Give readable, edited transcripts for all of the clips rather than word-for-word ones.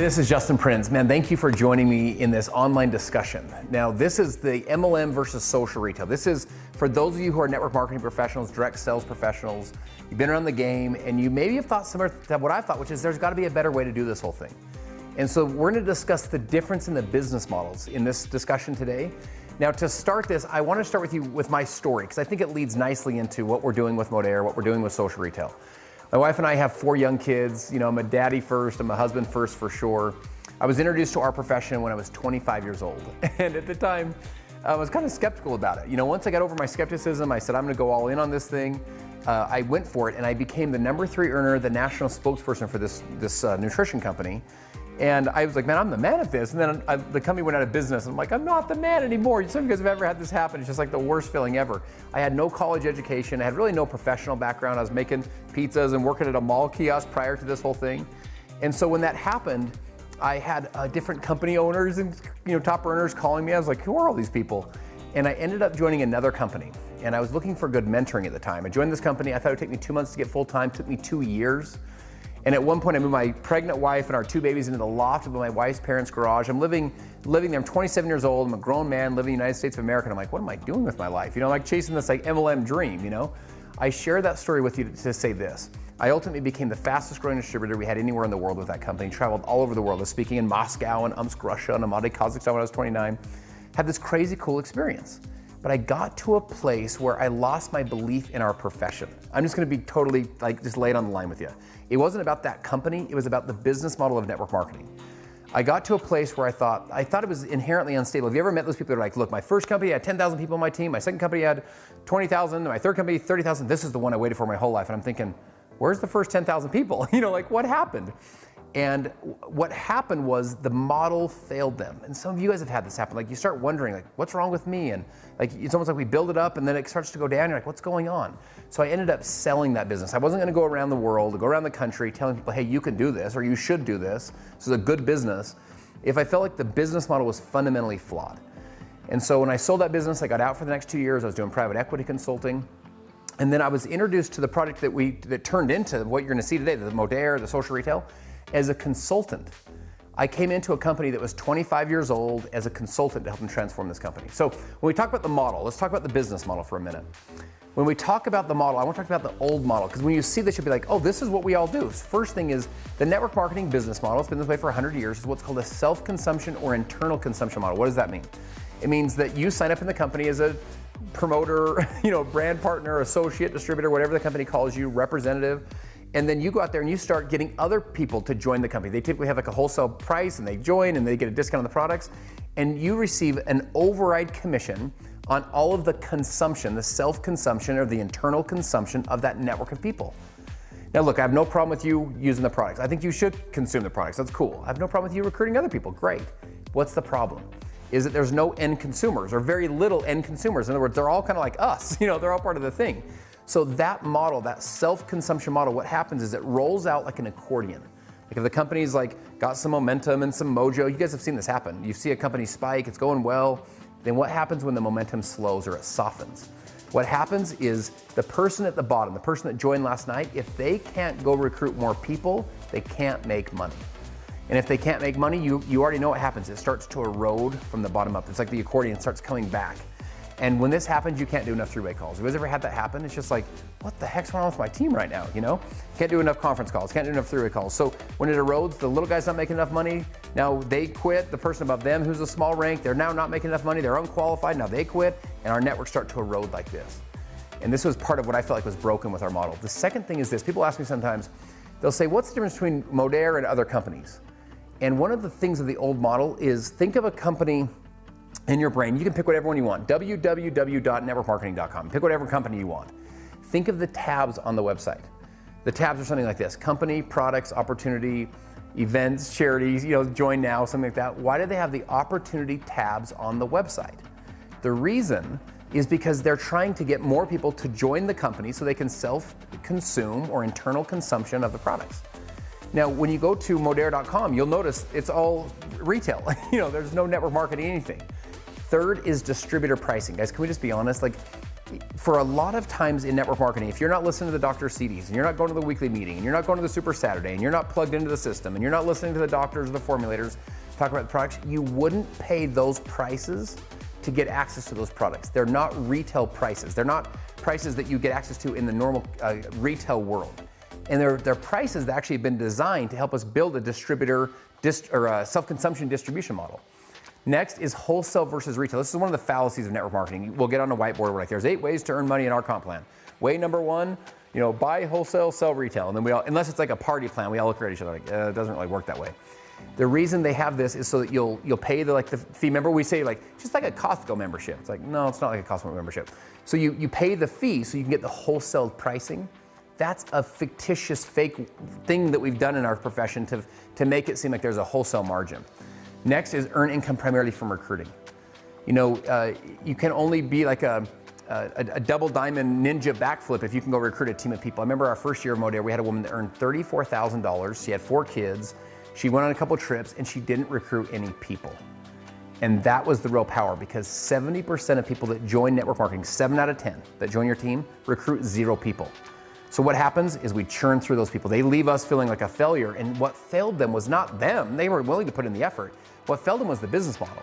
this is Justin Prince. Man, thank you for joining me in this online discussion. Now, this is the MLM versus social retail. This is for those of you who are network marketing professionals, direct sales professionals. You've been around the game and you maybe have thought similar to what I've thought, which is there's got to be a better way to do this whole thing. And so we're going to discuss the difference in the business models in this discussion today. Now, to start this, I want to start with you with my story because I think it leads nicely into what we're doing with Modere, what we're doing with social retail. My wife and I have 4 young kids. You know, I'm a daddy first, I'm a husband first for sure. I was introduced to our profession when I was 25 years old. And at the time, I was kind of skeptical about it. You know, once I got over my skepticism, I said, I'm gonna go all in on this thing. I went for it and I became the #3 earner, the national spokesperson for this nutrition company. And I was like, man, I'm the man at this. And then the company went out of business. And I'm like, I'm not the man anymore. Some of you guys have ever had this happen. It's just like the worst feeling ever. I had no college education. I had really no professional background. I was making pizzas and working at a mall kiosk prior to this whole thing. And so when that happened, I had different company owners and top earners calling me. I was like, who are all these people? And I ended up joining another company. And I was looking for good mentoring at the time. I joined this company. I thought it would take me 2 months to get full time. It took me 2 years. And at one point I moved my pregnant wife and our 2 babies into the loft of my wife's parents' garage. I'm living there. I'm 27 years old. I'm a grown man living in the United States of America. And I'm like, what am I doing with my life? I'm like chasing this like MLM dream, I share that story with you to say this. I ultimately became the fastest growing distributor we had anywhere in the world with that company. Traveled all over the world. I was speaking in Moscow and Omsk, Russia, and Almaty, Kazakhstan when I was 29. Had this crazy cool experience. But I got to a place where I lost my belief in our profession. I'm just gonna be totally just lay it on the line with you. It wasn't about that company, it was about the business model of network marketing. I got to a place where I thought it was inherently unstable. Have you ever met those people that are like, look, my first company had 10,000 people on my team, my second company had 20,000, my third company 30,000, this is the one I waited for my whole life. And I'm thinking, where's the first 10,000 people? What happened? And what happened was the model failed them. And some of you guys have had this happen. Like you start wondering, what's wrong with me? And it's almost like we build it up and then it starts to go down. You're like, what's going on? So I ended up selling that business. I wasn't gonna go around the world, go around the country telling people, hey, you can do this or you should do this. This is a good business. If I felt like the business model was fundamentally flawed. And so when I sold that business, I got out for the next 2 years. I was doing private equity consulting. And then I was introduced to the product that turned into what you're gonna see today, the Modere, the social retail, as a consultant. I came into a company that was 25 years old as a consultant to help them transform this company. So when we talk about the model, let's talk about the business model for a minute. When we talk about the model, I want to talk about the old model, because when you see this, you'll be like, oh, this is what we all do. First thing is the network marketing business model, it's been this way for 100 years, is what's called a self-consumption or internal consumption model. What does that mean? It means that you sign up in the company as a promoter, brand partner, associate, distributor, whatever the company calls you, representative. And then you go out there and you start getting other people to join the company. They typically have like a wholesale price and they join and they get a discount on the products. And you receive an override commission on all of the consumption, the self-consumption or the internal consumption of that network of people. Now look, I have no problem with you using the products. I think you should consume the products, that's cool. I have no problem with you recruiting other people, great. What's the problem? Is that there's no end consumers or very little end consumers. In other words, they're all kind of like us, they're all part of the thing. So that model, that self-consumption model, what happens is it rolls out like an accordion. Like if the company's got some momentum and some mojo, you guys have seen this happen. You see a company spike, it's going well, then what happens when the momentum slows or it softens? What happens is the person at the bottom, the person that joined last night, if they can't go recruit more people, they can't make money. And if they can't make money, you already know what happens. It starts to erode from the bottom up. It's like the accordion starts coming back. And when this happens, you can't do enough 3-way calls. Have you guys ever had that happen? It's just like, what the heck's going on with my team right now, Can't do enough conference calls, can't do enough 3-way calls. So when it erodes, the little guy's not making enough money. Now they quit. The person above them who's a small rank, they're now not making enough money. They're unqualified, now they quit. And our networks start to erode like this. And this was part of what I felt like was broken with our model. The second thing is this, people ask me sometimes, they'll say, what's the difference between Modere and other companies? And one of the things of the old model is think of a company in your brain. You can pick whatever one you want, www.networkmarketing.com. Pick whatever company you want. Think of the tabs on the website. The tabs are something like this: company, products, opportunity, events, charities, join now, something like that. Why do they have the opportunity tabs on the website? The reason is because they're trying to get more people to join the company so they can self-consume or internal consumption of the products. Now, when you go to modere.com, you'll notice it's all retail. There's no network marketing, anything. Third is distributor pricing. Guys, can we just be honest? for a lot of times in network marketing, if you're not listening to the doctor's CDs, and you're not going to the weekly meeting, and you're not going to the Super Saturday, and you're not plugged into the system, and you're not listening to the doctors or the formulators talk about the products, you wouldn't pay those prices to get access to those products. They're not retail prices. They're not prices that you get access to in the normal retail world. And they're prices that actually have been designed to help us build a distributor or a self-consumption distribution model. Next is wholesale versus retail. This is one of the fallacies of network marketing. We'll get on a whiteboard, we're like, there's 8 ways to earn money in our comp plan. Way number 1, buy wholesale, sell retail. And then we all, unless it's like a party plan, we all look at each other like, it doesn't really work that way. The reason they have this is so that you'll pay the fee. Remember we say just like a Costco membership. It's like, no, it's not like a Costco membership. So you pay the fee so you can get the wholesale pricing. That's a fictitious fake thing that we've done in our profession to make it seem like there's a wholesale margin. Next is earn income primarily from recruiting. You can only be like a double diamond ninja backflip if you can go recruit a team of people. I remember our first year of Modere, we had a woman that earned $34,000. She had 4 kids. She went on a couple trips and she didn't recruit any people. And that was the real power, because 70% of people that join network marketing, 7 out of 10 that join your team, recruit 0 people. So what happens is we churn through those people. They leave us feeling like a failure, and what failed them was not them. They were willing to put in the effort. What failed them was the business model.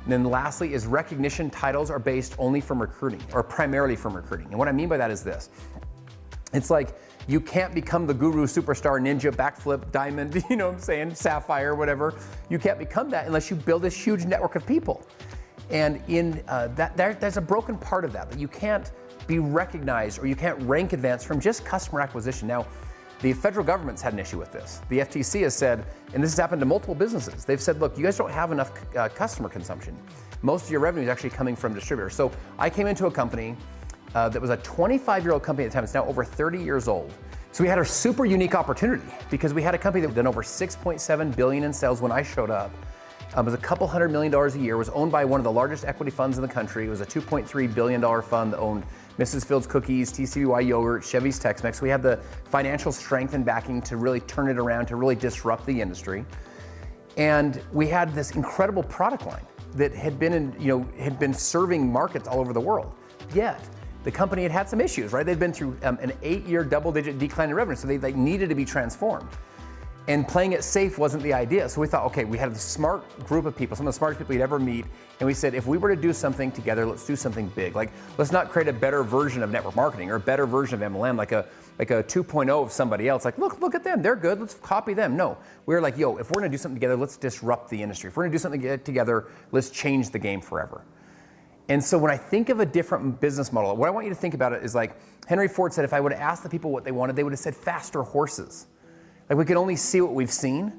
And then lastly is recognition titles are based only from recruiting, or primarily from recruiting. And what I mean by that is this. It's like, you can't become the guru, superstar, ninja, backflip, diamond, sapphire, whatever. You can't become that unless you build this huge network of people. And in there's a broken part of that you can't be recognized or you can't rank advance from just customer acquisition. Now, the federal government's had an issue with this. The FTC has said, and this has happened to multiple businesses, they've said, look, you guys don't have enough customer consumption. Most of your revenue is actually coming from distributors. So I came into a company that was a 25-year-old company at the time. It's now over 30 years old. So we had a super unique opportunity because we had a company that had done over $6.7 billion in sales when I showed up. It was a couple $100 million a year, was owned by one of the largest equity funds in the country. It was a $2.3 billion fund that owned Mrs. Fields Cookies, TCBY Yogurt, Chevy's Tex-Mex. We had the financial strength and backing to really turn it around, to really disrupt the industry. And we had this incredible product line that had been serving markets all over the world. Yet, the company had had some issues, right? They'd been through an 8-year double-digit decline in revenue, so they needed to be transformed. And playing it safe wasn't the idea. So we thought, okay, we had a smart group of people, some of the smartest people you'd ever meet, and we said, if we were to do something together, let's do something big. Like, let's not create a better version of network marketing or a better version of MLM, like a 2.0 of somebody else. Like, look at them, they're good, let's copy them. No, we were like, if we're gonna do something together, let's disrupt the industry. If we're gonna do something together, let's change the game forever. And so when I think of a different business model, what I want you to think about it is like Henry Ford said, if I would have asked the people what they wanted, they would have said faster horses. Like, we could only see what we've seen.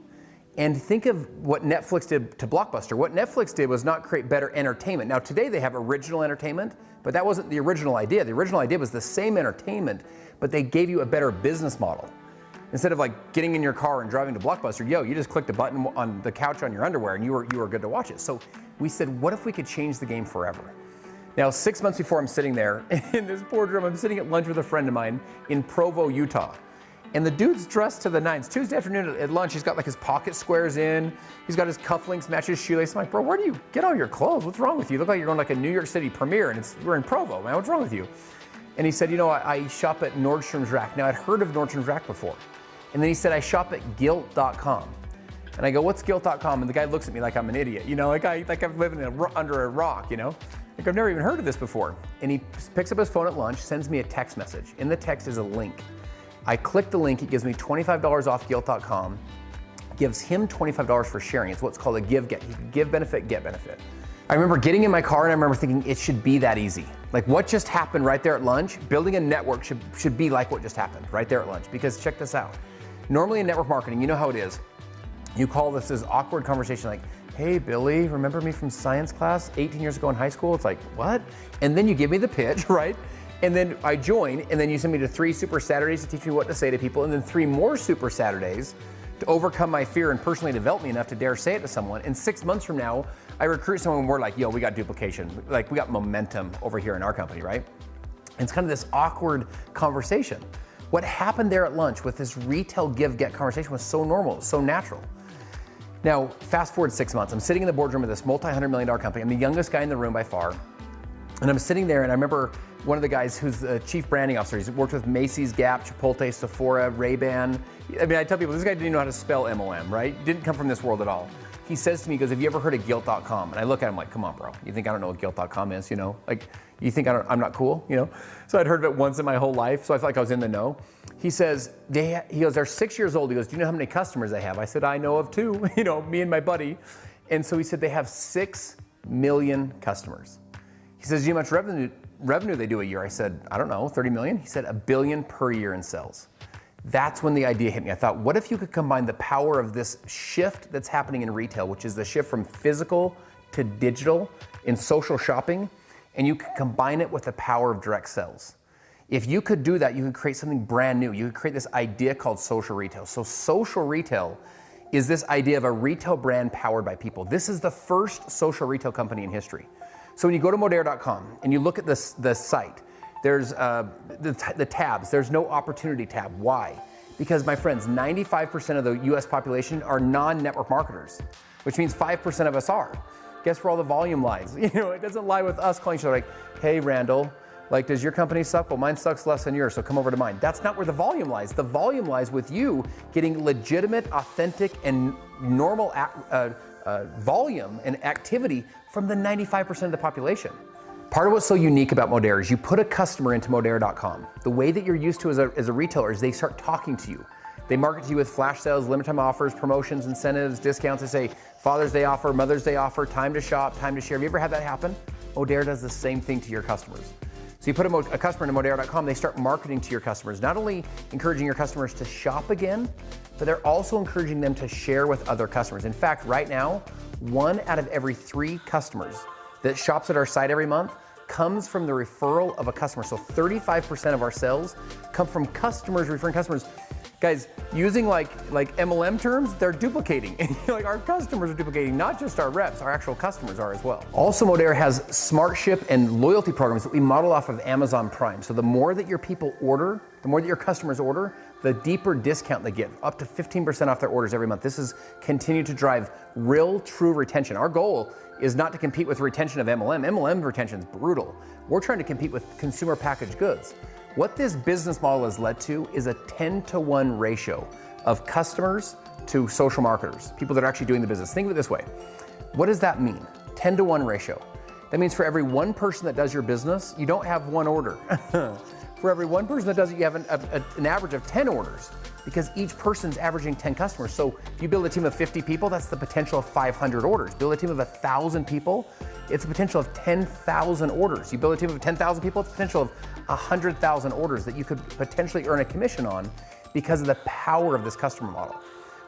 And think of what Netflix did to Blockbuster. What Netflix did was not create better entertainment. Now today they have original entertainment, but that wasn't the original idea. The original idea was the same entertainment, but they gave you a better business model. Instead of like getting in your car and driving to Blockbuster, you just clicked a button on the couch on your underwear and you were good to watch it. So we said, what if we could change the game forever? Now, 6 months before I'm sitting there in this boardroom, I'm sitting at lunch with a friend of mine in Provo, Utah. And the dude's dressed to the nines. Tuesday afternoon at lunch, he's got like his pocket squares in. He's got his cufflinks, match his shoelace. I'm like, bro, where do you get all your clothes? What's wrong with you? You look like you're going like a New York City premiere and we're in Provo, man. What's wrong with you? And he said, I shop at Nordstrom's Rack. Now, I'd heard of Nordstrom's Rack before. And then he said, I shop at Gilt.com. And I go, what's Gilt.com? And the guy looks at me like I'm an idiot, like I'm living under a rock, Like, I've never even heard of this before. And he picks up his phone at lunch, sends me a text message. In the text is a link. I click the link, it gives me $25 off Gilt.com, gives him $25 for sharing. It's what's called a give benefit, get benefit. I remember getting in my car and I remember thinking it should be that easy. Like, what just happened right there at lunch, building a network should be like what just happened right there at lunch. Because check this out. Normally in network marketing, you know how it is. You call this awkward conversation like, hey, Billy, remember me from science class 18 years ago in high school? It's like, what? And then you give me the pitch, right? And then I join, and then you send me to 3 Super Saturdays to teach me what to say to people, and then 3 more Super Saturdays to overcome my fear and personally develop me enough to dare say it to someone. And 6 months from now, I recruit someone and we're like, we got duplication. Like, we got momentum over here in our company, right? And it's kind of this awkward conversation. What happened there at lunch with this retail give-get conversation was so normal, so natural. Now, fast forward 6 months. I'm sitting in the boardroom of this multi-$100 million company. I'm the youngest guy in the room by far. And I'm sitting there and I remember one of the guys who's the chief branding officer. He's worked with Macy's, Gap, Chipotle, Sephora, Ray-Ban. I mean, I tell people, this guy didn't even know how to spell MLM, right? Didn't come from this world at all. He says to me, he goes, have you ever heard of guilt.com? And I look at him like, come on, bro. You think I don't know what guilt.com is, you know? Like, you think I'm not cool, you know? So I'd heard of it once in my whole life, so I felt like I was in the know. He says, he goes, they're 6 years old. He goes, do you know how many customers they have? I said, I know of 2, you know, me and my buddy. And so he said, they have 6 million customers. He says, do you know how much revenue they do a year? I said, I don't know, 30 million? He said, $1 billion per year in sales. That's when the idea hit me. I thought, what if you could combine the power of this shift that's happening in retail, which is the shift from physical to digital in social shopping, and you could combine it with the power of direct sales. If you could do that, you could create something brand new. You could create this idea called social retail. So social retail is this idea of a retail brand powered by people. This is the first social retail company in history. So when you go to Modere.com and you look at the site, there's the tabs. There's no opportunity tab. Why? Because, my friends, 95% of the US population are non-network marketers, which means 5% of us are. Guess where all the volume lies? You know, it doesn't lie with us calling each other like, hey, Randall, like, does your company suck? Well, mine sucks less than yours, so come over to mine. That's not where the volume lies. The volume lies with you getting legitimate, authentic, and normal volume and activity from the 95% of the population. Part of what's so unique about Modere is you put a customer into Modere.com. The way that you're used to as a retailer is they start talking to you. They market to you with flash sales, limited time offers, promotions, incentives, discounts. They say Father's Day offer, Mother's Day offer, time to shop, time to share. Have you ever had that happen? Modere does the same thing to your customers. So you put a customer into Modere.com, they start marketing to your customers, not only encouraging your customers to shop again, but they're also encouraging them to share with other customers. In fact, right now, 1 out of every 3 customers that shops at our site every month comes from the referral of a customer. So 35% of our sales come from customers referring customers. Guys, using like MLM terms, they're duplicating. Like, our customers are duplicating, not just our reps, our actual customers are as well. Also, Modere has Smart Ship and loyalty programs that we model off of Amazon Prime. So the more that your people order, the more that your customers order, the deeper discount they get, up to 15% off their orders every month. This is continued to drive real, true retention. Our goal is not to compete with retention of MLM. MLM retention is brutal. We're trying to compete with consumer packaged goods. What this business model has led to is a 10-to-1 ratio of customers to social marketers, people that are actually doing the business. Think of it this way. What does that mean? 10-to-1 ratio. That means for every one person that does your business, you don't have one order. For every one person that does it, you have an average of 10 orders, because each person's averaging 10 customers. So if you build a team of 50 people, that's the potential of 500 orders. Build a team of 1,000 people, it's a potential of 10,000 orders. You build a team of 10,000 people, it's a potential of 100,000 orders that you could potentially earn a commission on because of the power of this customer model.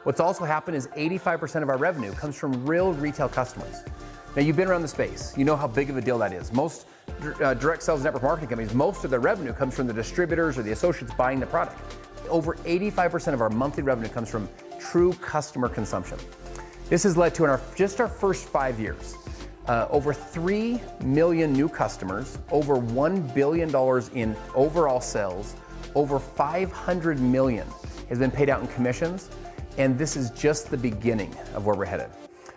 What's also happened is 85% of our revenue comes from real retail customers. Now, you've been around the space. You know how big of a deal that is. Most direct sales network marketing companies, most of their revenue comes from the distributors or the associates buying the product. Over 85% of our monthly revenue comes from true customer consumption. This has led to, in just our first 5 years, over 3 million new customers, over $1 billion in overall sales, over 500 million has been paid out in commissions, and this is just the beginning of where we're headed.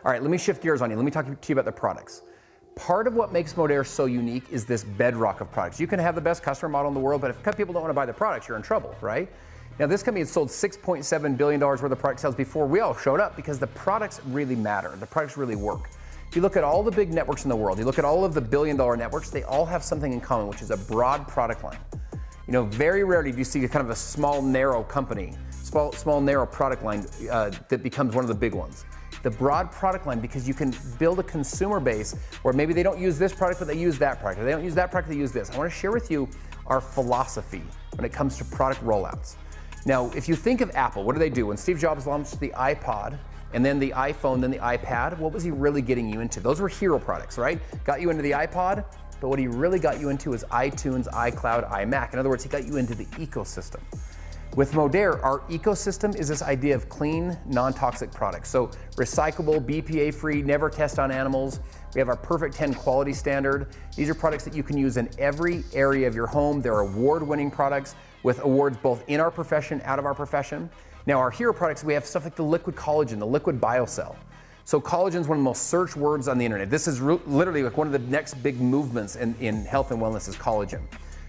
All right, let me shift gears on you. Let me talk to you about the products. Part of what makes Modere so unique is this bedrock of products. You can have the best customer model in the world, but if people don't want to buy the products, you're in trouble, right? Now, this company had sold $6.7 billion worth of product sales before we all showed up, because the products really matter. The products really work. If you look at all the big networks in the world, you look at all of the billion-dollar networks, they all have something in common, which is a broad product line. You know, very rarely do you see kind of a small, narrow company, small, narrow product line that becomes one of the big ones. The broad product line, because you can build a consumer base where maybe they don't use this product, but they use that product, or they don't use that product, they use this. I want to share with you our philosophy when it comes to product rollouts. Now, if you think of Apple, what do they do? When Steve Jobs launched the iPod, and then the iPhone, then the iPad, what was he really getting you into? Those were hero products, right? Got you into the iPod, but what he really got you into is iTunes, iCloud, iMac. In other words, he got you into the ecosystem. With Modere, our ecosystem is this idea of clean, non-toxic products. So recyclable, BPA-free, never test on animals. We have our Perfect 10 quality standard. These are products that you can use in every area of your home. They're award-winning products with awards both in our profession, out of our profession. Now, our hero products, we have stuff like the liquid collagen, the liquid biocell. So collagen is one of the most searched words on the internet. This is literally like one of the next big movements in health and wellness is collagen.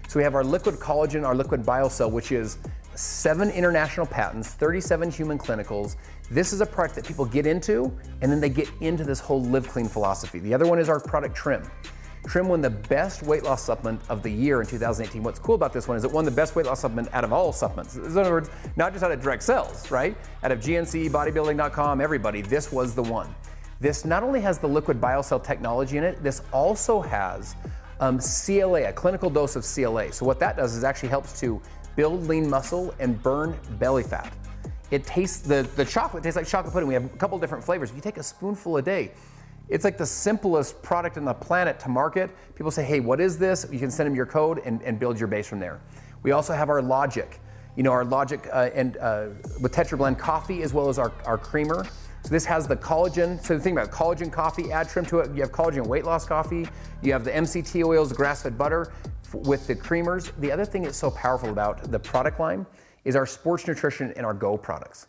So we have our liquid collagen, our liquid biocell, which is 7 international patents, 37 human clinicals. This is a product that people get into, and then they get into this whole live clean philosophy. The other one is our product Trim. Trim won the best weight loss supplement of the year in 2018. What's cool about this one is it won the best weight loss supplement out of all supplements. In other words, not just out of direct sales, right? Out of GNC, bodybuilding.com, everybody, this was the one. This not only has the liquid biocell technology in it, this also has CLA, a clinical dose of CLA. So what that does is actually helps to build lean muscle and burn belly fat. It tastes, the chocolate tastes like chocolate pudding. We have a couple different flavors. If you take a spoonful a day, it's like the simplest product on the planet to market. People say, hey, what is this? You can send them your code and build your base from there. We also have our Logic, our Logic with Tetrablend coffee, as well as our creamer. So this has the collagen. So the thing about collagen coffee, add Trim to it. You have collagen weight loss coffee. You have the MCT oils, grass-fed butter with the creamers. The other thing that's so powerful about the product line is our sports nutrition and our Go products.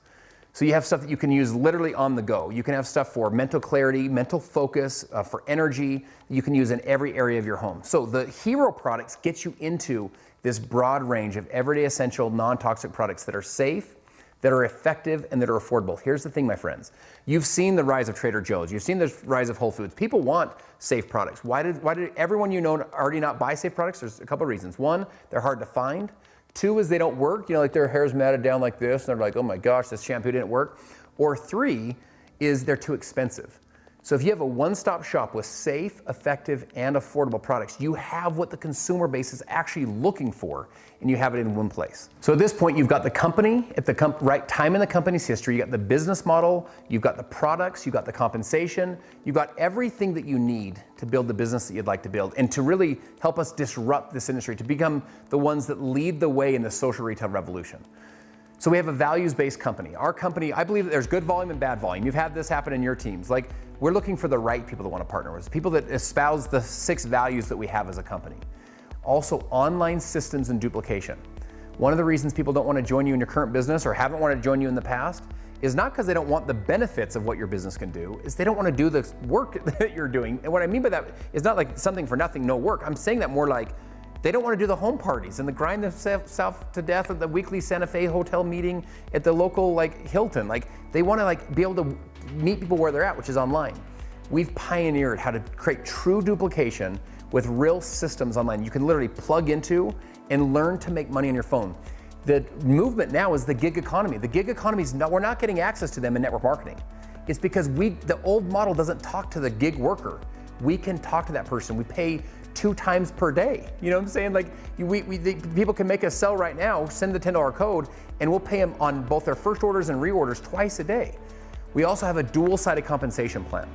So you have stuff that you can use literally on the go. You can have stuff for mental clarity, mental focus, for energy, you can use in every area of your home. So the hero products get you into this broad range of everyday essential, non-toxic products that are safe, that are effective, and that are affordable. Here's the thing, my friends. You've seen the rise of Trader Joe's. You've seen the rise of Whole Foods. People want safe products. Why did everyone already not buy safe products? There's a couple of reasons. One, they're hard to find. 2 is they don't work, like their hair's matted down like this, and they're like, oh my gosh, this shampoo didn't work. Or 3 is they're too expensive. So if you have a one-stop shop with safe, effective, and affordable products, you have what the consumer base is actually looking for, and you have it in one place. So at this point, you've got the company at the right time in the company's history, you got the business model, you've got the products, you've got the compensation, you've got everything that you need to build the business that you'd like to build, and to really help us disrupt this industry, to become the ones that lead the way in the social retail revolution. So we have a values-based company. Our company, I believe that there's good volume and bad volume. You've had this happen in your teams. Like, we're looking for the right people that want to partner with us, people that espouse the 6 values that we have as a company. Also, online systems and duplication. One of the reasons people don't want to join you in your current business or haven't wanted to join you in the past is not because they don't want the benefits of what your business can do, is they don't want to do the work that you're doing. And what I mean by that is not like something for nothing, no work. I'm saying that more like they don't want to do the home parties and the grind themselves to death at the weekly Santa Fe hotel meeting at the local Hilton. They want to be able to meet people where they're at, which is online. We've pioneered how to create true duplication with real systems online. You can literally plug into and learn to make money on your phone. The movement now is the gig economy. The gig economy we're not getting access to them in network marketing. It's because the old model doesn't talk to the gig worker. We can talk to that person. We pay 2 times per day. You know what I'm saying? People can make a sell right now, send the $10 code, and we'll pay them on both their first orders and reorders twice a day. We also have a dual-sided compensation plan.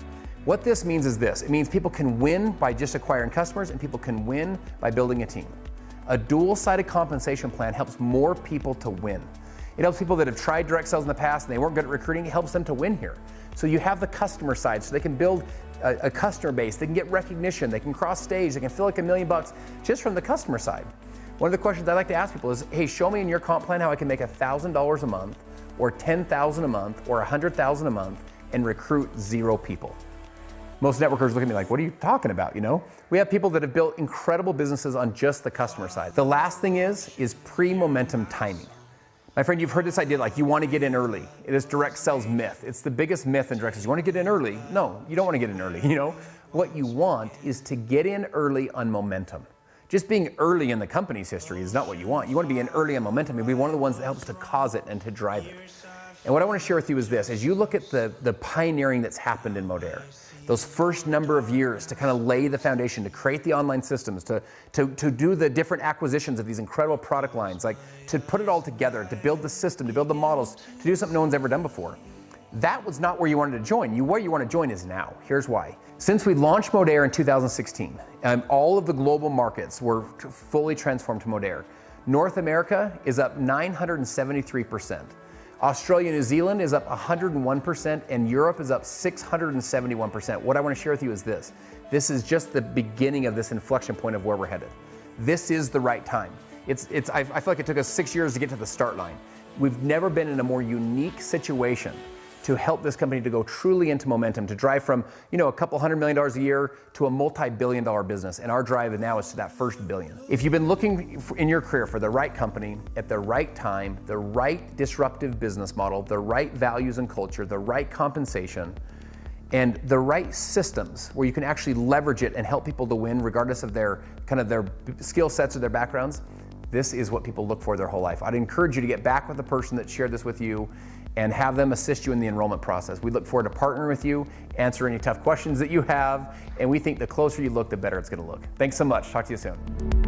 What this means is this. It means people can win by just acquiring customers, and people can win by building a team. A dual-sided compensation plan helps more people to win. It helps people that have tried direct sales in the past and they weren't good at recruiting. It helps them to win here. So you have the customer side, so they can build a customer base, they can get recognition, they can cross stage, they can feel like $1 million just from the customer side. One of the questions I like to ask people is, hey, show me in your comp plan how I can make $1,000 a month, or $10,000 a month, or $100,000 a month, and recruit 0 people. Most networkers look at me like, what are you talking about, We have people that have built incredible businesses on just the customer side. The last thing is pre-momentum timing. My friend, you've heard this idea you want to get in early. It is direct sales myth. It's the biggest myth in direct sales. You want to get in early? No, you don't want to get in early, What you want is to get in early on momentum. Just being early in the company's history is not what you want. You want to be in early on momentum and be one of the ones that helps to cause it and to drive it. And what I want to share with you is this. As you look at the pioneering that's happened in Modere, those first number of years to kind of lay the foundation, to create the online systems, to do the different acquisitions of these incredible product lines, to put it all together, to build the system, to build the models, to do something no one's ever done before. That was not where you wanted to join. Where you want to join is now. Here's why. Since we launched Modere in 2016, all of the global markets were fully transformed to Modere. North America is up 973%. Australia and New Zealand is up 101%, and Europe is up 671%. What I want to share with you is this. This is just the beginning of this inflection point of where we're headed. This is the right time. I feel like it took us 6 years to get to the start line. We've never been in a more unique situation to help this company to go truly into momentum, to drive from, a couple $100 million a year to a multi-billion-dollar business. And our drive now is to that first billion. If you've been looking in your career for the right company at the right time, the right disruptive business model, the right values and culture, the right compensation, and the right systems where you can actually leverage it and help people to win regardless of their skill sets or their backgrounds, this is what people look for their whole life. I'd encourage you to get back with the person that shared this with you and have them assist you in the enrollment process. We look forward to partnering with you, answer any tough questions that you have, and we think the closer you look, the better it's gonna look. Thanks so much. Talk to you soon.